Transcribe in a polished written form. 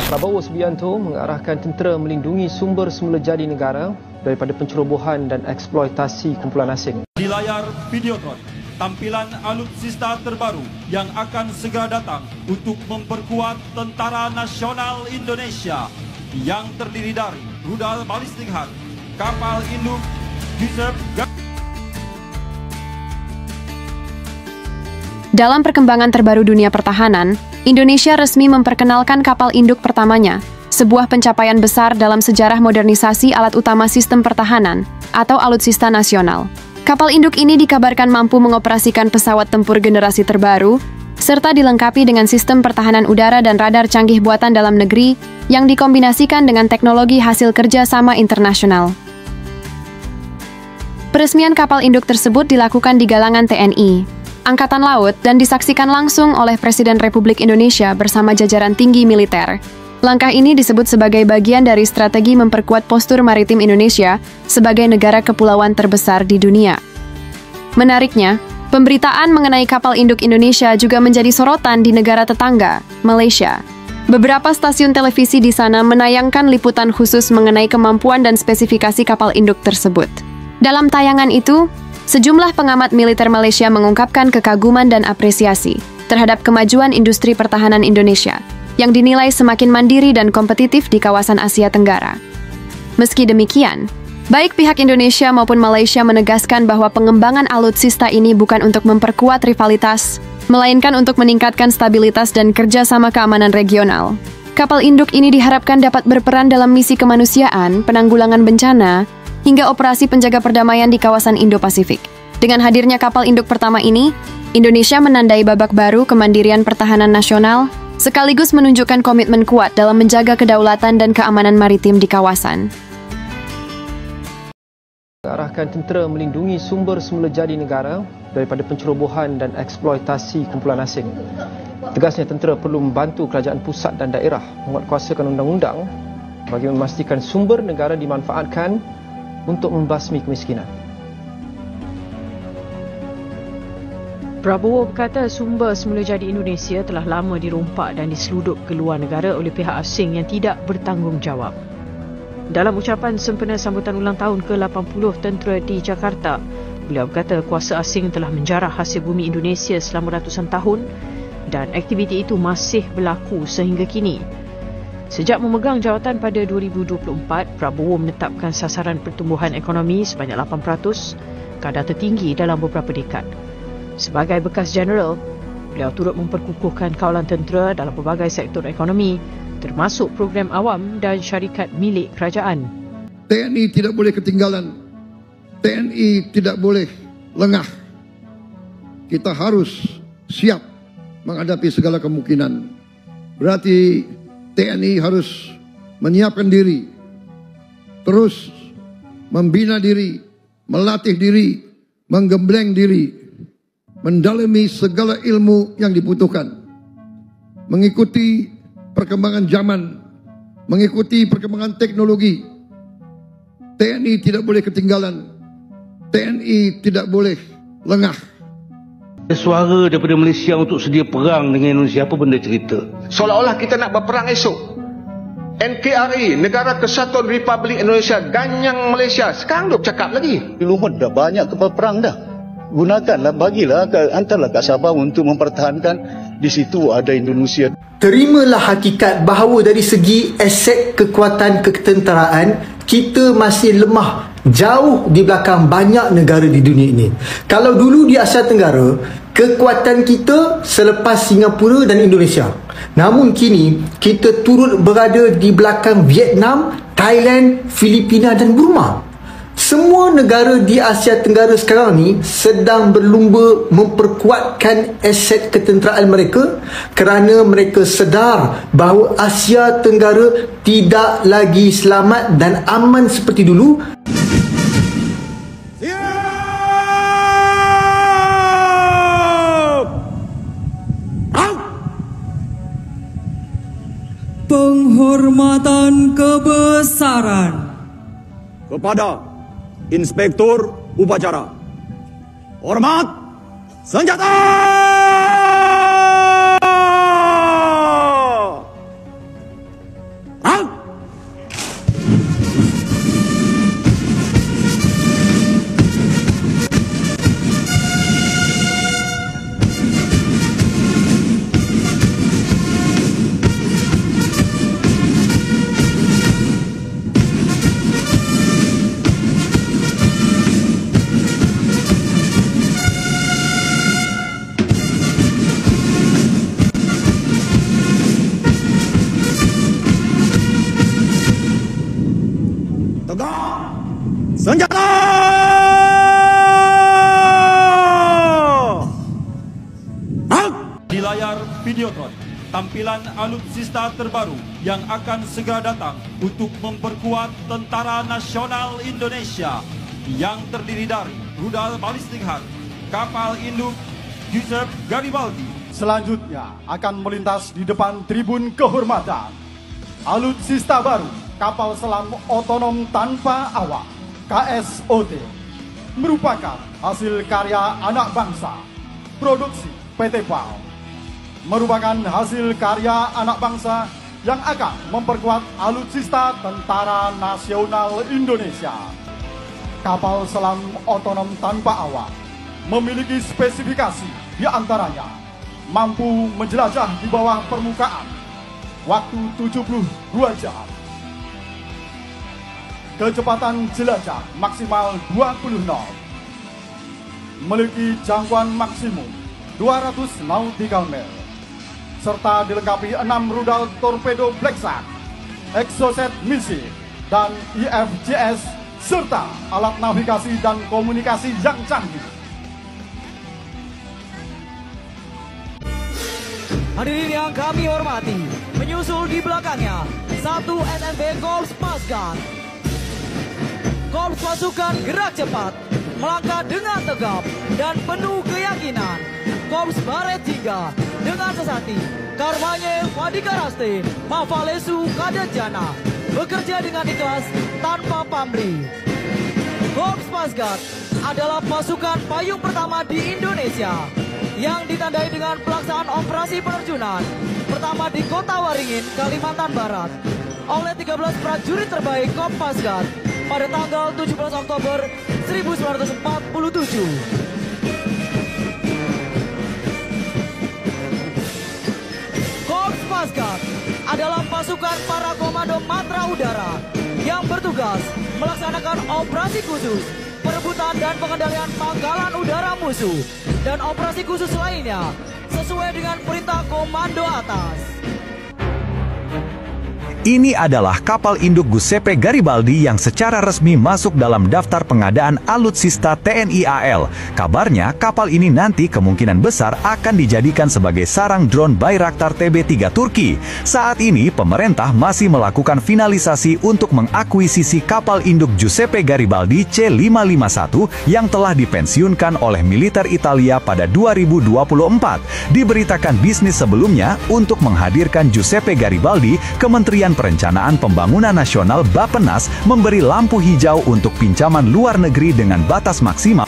Prabowo Subianto mengarahkan tentera melindungi sumber semula jadi negara daripada pencerobohan dan eksploitasi kumpulan asing. Di layar Videotron, tampilan alutsista terbaru yang akan segera datang untuk memperkuat Tentara Nasional Indonesia yang terdiri dari rudal balistik HART, kapal induk Desert. Dalam perkembangan terbaru dunia pertahanan, Indonesia resmi memperkenalkan kapal induk pertamanya, sebuah pencapaian besar dalam sejarah modernisasi alat utama sistem pertahanan, atau alutsista nasional. Kapal induk ini dikabarkan mampu mengoperasikan pesawat tempur generasi terbaru, serta dilengkapi dengan sistem pertahanan udara dan radar canggih buatan dalam negeri yang dikombinasikan dengan teknologi hasil kerja sama internasional. Peresmian kapal induk tersebut dilakukan di galangan TNI, Angkatan Laut, dan disaksikan langsung oleh Presiden Republik Indonesia bersama jajaran tinggi militer. Langkah ini disebut sebagai bagian dari strategi memperkuat postur maritim Indonesia sebagai negara kepulauan terbesar di dunia. Menariknya, pemberitaan mengenai kapal induk Indonesia juga menjadi sorotan di negara tetangga, Malaysia. Beberapa stasiun televisi di sana menayangkan liputan khusus mengenai kemampuan dan spesifikasi kapal induk tersebut. Dalam tayangan itu, sejumlah pengamat militer Malaysia mengungkapkan kekaguman dan apresiasi terhadap kemajuan industri pertahanan Indonesia yang dinilai semakin mandiri dan kompetitif di kawasan Asia Tenggara. Meski demikian, baik pihak Indonesia maupun Malaysia menegaskan bahwa pengembangan alutsista ini bukan untuk memperkuat rivalitas, melainkan untuk meningkatkan stabilitas dan kerjasama keamanan regional. Kapal induk ini diharapkan dapat berperan dalam misi kemanusiaan, penanggulangan bencana, hingga operasi penjaga perdamaian di kawasan Indo-Pasifik. Dengan hadirnya kapal induk pertama ini, Indonesia menandai babak baru kemandirian pertahanan nasional, sekaligus menunjukkan komitmen kuat dalam menjaga kedaulatan dan keamanan maritim di kawasan. Mengarahkan tentera melindungi sumber semula jadi negara daripada pencerobohan dan eksploitasi kumpulan asing. Tegasnya tentera perlu membantu kerajaan pusat dan daerah menguatkuasakan undang-undang bagi memastikan sumber negara dimanfaatkan untuk membasmi kemiskinan. Prabowo berkata sumber semula jadi Indonesia telah lama dirompak dan diseludup ke luar negara oleh pihak asing yang tidak bertanggungjawab. Dalam ucapan sempena sambutan ulang tahun ke-80 tentera di Jakarta, beliau berkata kuasa asing telah menjarah hasil bumi Indonesia selama ratusan tahun dan aktiviti itu masih berlaku sehingga kini. Sejak memegang jawatan pada 2024, Prabowo menetapkan sasaran pertumbuhan ekonomi sebanyak 8%, kadar tertinggi dalam beberapa dekad. Sebagai bekas jeneral, beliau turut memperkukuhkan kawalan tentera dalam pelbagai sektor ekonomi, termasuk program awam dan syarikat milik kerajaan. TNI tidak boleh ketinggalan. TNI tidak boleh lengah. Kita harus siap menghadapi segala kemungkinan. Berarti TNI harus menyiapkan diri, terus membina diri, melatih diri, menggembleng diri, mendalami segala ilmu yang dibutuhkan, mengikuti perkembangan zaman, mengikuti perkembangan teknologi. TNI tidak boleh ketinggalan, TNI tidak boleh lengah. Suara daripada Malaysia untuk sedia perang dengan Indonesia, apa benda cerita? Seolah-olah kita nak berperang esok. NKRI, Negara Kesatuan Republik Indonesia, ganyang Malaysia. Sekarang duk cakap lagi. Di rumah dah banyak kapal perang dah. Gunakanlah, bagilah, hantarlah kat Sabah untuk mempertahankan. Di situ ada Indonesia. Terimalah hakikat bahawa dari segi aset kekuatan ketenteraan, kita masih lemah jauh di belakang banyak negara di dunia ini. Kalau dulu di Asia Tenggara, kekuatan kita selepas Singapura dan Indonesia. Namun kini, kita turut berada di belakang Vietnam, Thailand, Filipina dan Burma. Semua negara di Asia Tenggara sekarang ni sedang berlumba memperkuatkan aset ketenteraan mereka kerana mereka sedar bahawa Asia Tenggara tidak lagi selamat dan aman seperti dulu. Penghormatan kebesaran kepada Inspektur Upacara. Hormat senjata! Senjata! Di layar Videotron, tampilan alutsista terbaru yang akan segera datang untuk memperkuat Tentara Nasional Indonesia yang terdiri dari rudal balistik HART, kapal induk Giuseppe Garibaldi. Selanjutnya akan melintas di depan tribun kehormatan alutsista baru kapal selam otonom tanpa awak KSOT, merupakan hasil karya anak bangsa, produksi PT PAL, merupakan hasil karya anak bangsa yang akan memperkuat alutsista Tentara Nasional Indonesia. Kapal selam otonom tanpa awak memiliki spesifikasi di antaranya mampu menjelajah di bawah permukaan waktu 72 jam, kecepatan jelajah maksimal 20 knot, memiliki jangkauan maksimum 200 nautical mile, serta dilengkapi 6 rudal torpedo Black Shark, exocet missile, dan IFJS, serta alat navigasi dan komunikasi yang canggih. Hadirin yang kami hormati, menyusul di belakangnya 1 SNB Korps Pasgat. Korps pasukan gerak cepat, melangkah dengan tegap dan penuh keyakinan. Korps Baret 3 dengan sesati Karmanye Vadikaraste Mavalesu Kadejana, bekerja dengan ikhlas tanpa pamrih. Korps Pasgat adalah pasukan payung pertama di Indonesia yang ditandai dengan pelaksanaan operasi penerjunan pertama di Kota Waringin, Kalimantan Barat oleh 13 prajurit terbaik Korps Pasgat pada tanggal 17 Oktober 1947. Korps Pasgat adalah pasukan para komando matra udara yang bertugas melaksanakan operasi khusus, perebutan dan pengendalian pangkalan udara musuh, dan operasi khusus lainnya sesuai dengan perintah komando atas. Ini adalah kapal induk Giuseppe Garibaldi yang secara resmi masuk dalam daftar pengadaan alutsista TNI AL. Kabarnya kapal ini nanti kemungkinan besar akan dijadikan sebagai sarang drone Bayraktar TB3 Turki. Saat ini pemerintah masih melakukan finalisasi untuk mengakuisisi kapal induk Giuseppe Garibaldi C551 yang telah dipensiunkan oleh militer Italia pada 2024. Diberitakan bisnis sebelumnya untuk menghadirkan Giuseppe Garibaldi, Kementerian Perencanaan Pembangunan Nasional Bappenas memberi lampu hijau untuk pinjaman luar negeri dengan batas maksimal